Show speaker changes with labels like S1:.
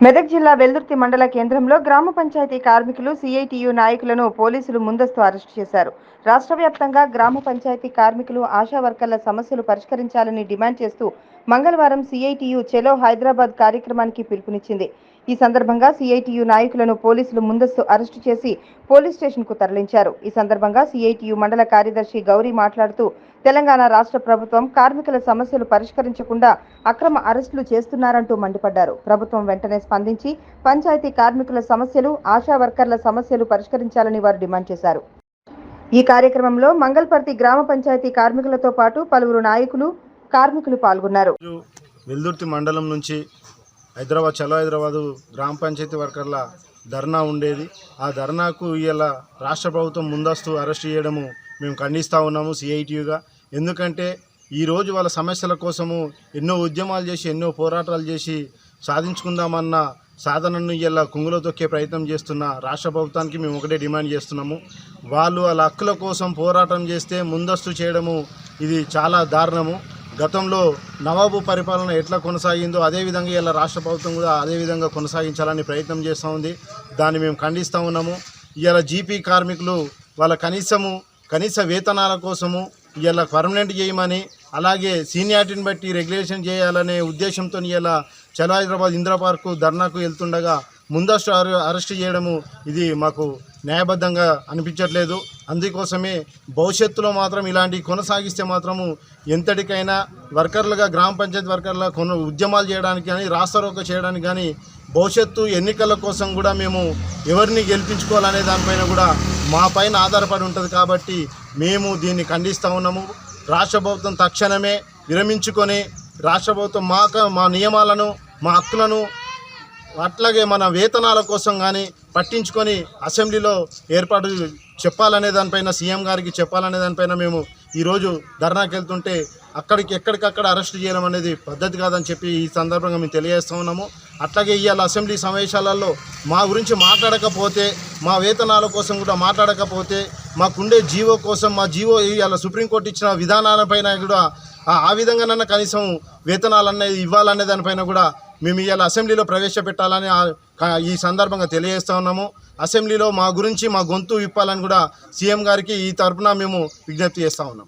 S1: మెదక్ జిల్లా వెల్దుర్తి మండల కేంద్రంలో గ్రామ పంచాయతీ కార్మికులు సిఐటియు నాయకులను పోలీసులు ముందస్తు అరెస్టు చేశారు. రాష్ట్ర వ్యాప్తంగా గ్రామ పంచాయతీ కార్మికులు ఆశా వర్కర్ల సమస్యలు పరిష్కరించాలని డిమాండ్ చేస్తూ మంగళవారం సిఐటియు చెలో హైదరాబాద్ కార్యక్రమానికి పిలుపునిచ్చింది. ఈ సందర్భంగా సిఐటియు నాయకులను పోలీసులు ముందస్తు అరెస్టు చేసి పోలీస్ స్టేషన్కు తరలించారు. ఈ సందర్భంగా సిఐటియు మండల కార్యదర్శి గౌరీ మాట్లాడుతూ తెలంగాణ రాష్ట్ర ప్రభుత్వం కార్మికుల సమస్యలు పరిష్కరించకుండా అక్రమ అరెస్టులు చేస్తున్నారంటూ మండిపడ్డారు. ప్రభుత్వం వెంటనే స్పందించి పంచాయతీ కార్మికుల సమస్యలు, ఆశా వర్కర్ల సమస్యలు పరిష్కరించాలని వారు డిమాండ్ చేశారు. ఈ కార్యక్రమంలో మంగళపర్తి గ్రామ పంచాయతీ కార్మికులతో పాటు పలువురు నాయకులు, కార్మికులు పాల్గొన్నారు.
S2: వెల్దుర్తి మండలం నుంచి చలో హైదరాబాద్ గ్రామ పంచాయతీ వర్కర్ల ధర్నా ఉండేది. ఆ ధర్నాకు ఇలా రాష్ట్ర ప్రభుత్వం ముందస్తు అరెస్ట్ చేయడము మేము ఖండిస్తూ ఉన్నాము సిఐటియుగా. ఎందుకంటే ఈరోజు వాళ్ళ సమస్యల కోసము ఎన్నో ఉద్యమాలు చేసి, ఎన్నో పోరాటాలు చేసి సాధించుకుందామన్న సాధనను ఇలా కుంగులో తొక్కే ప్రయత్నం చేస్తున్న రాష్ట్ర ప్రభుత్వానికి మేము ఒకటే డిమాండ్ చేస్తున్నాము. వాళ్ళు వాళ్ళ హక్కుల కోసం పోరాటం చేస్తే ముందస్తు చేయడము ఇది చాలా దారుణము. గతంలో నవాబు పరిపాలన ఎట్లా కొనసాగిందో అదేవిధంగా ఇలా రాష్ట్ర ప్రభుత్వం కూడా అదేవిధంగా కొనసాగించాలని ప్రయత్నం చేస్తూ ఉంది. దాన్ని మేము ఖండిస్తూ ఉన్నాము. ఇలా జీపీ కార్మికులు వాళ్ళ కనీస వేతనాల కోసము ఇలా పర్మనెంట్ చేయమని, అలాగే సీనియారిటీని బట్టి రెగ్యులేషన్ చేయాలనే ఉద్దేశంతో ఇలా చలో హైదరాబాద్ ఇందిరా పార్కు ధర్నాకు వెళ్తుండగా ముందస్తు అరెస్ట్ చేయడము ఇది మాకు న్యాయబద్ధంగా అనిపించట్లేదు. అందుకోసమే భవిష్యత్తులో మాత్రం ఇలాంటి కొనసాగిస్తే మాత్రము ఎంతటికైనా వర్కర్లుగా, గ్రామ పంచాయతీ వర్కర్ల ఉద్యమాలు చేయడానికి కానీ, రాస్తారోకో చేయడానికి కానీ, భవిష్యత్తు ఎన్నికల కోసం కూడా మేము ఎవరిని గెలిపించుకోవాలనే దానిపైన కూడా మా పైన ఆధారపడి ఉంటుంది. కాబట్టి మేము దీన్ని ఖండిస్తూ ఉన్నాము. రాష్ట్ర ప్రభుత్వం తక్షణమే విరమించుకొని రాష్ట్ర ప్రభుత్వం మా నియమాలను, మా హక్కులను, అట్లాగే మన వేతనాల కోసం కానీ పట్టించుకొని అసెంబ్లీలో ఏర్పాటు చెప్పాలనే దానిపైన, సీఎం గారికి చెప్పాలనే దానిపైన మేము ఈరోజు ధర్నాకి వెళ్తుంటే ఎక్కడికక్కడ అరెస్ట్ చేయడం అనేది పద్ధతి కాదని చెప్పి ఈ సందర్భంగా మేము తెలియజేస్తూ ఉన్నాము. అట్లాగే ఇవాళ అసెంబ్లీ సమావేశాలలో మా గురించి మాట్లాడకపోతే, మా వేతనాల కోసం కూడా మాట్లాడకపోతే, మాకుండే జీవో కోసం, మా జీవో ఇవాళ సుప్రీంకోర్టు ఇచ్చిన విధానాలపైన కూడా ఆ విధంగానన్నా కనీసం వేతనాలు అనేది ఇవ్వాలనే దానిపైన కూడా మేము ఇవాళ అసెంబ్లీలో ప్రవేశపెట్టాలని ఈ సందర్భంగా తెలియజేస్తూ ఉన్నాము. అసెంబ్లీలో మా గురించి మా గొంతు విప్పాలని కూడా సీఎం గారికి ఈ తరఫున మేము విజ్ఞప్తి చేస్తూ ఉన్నాం.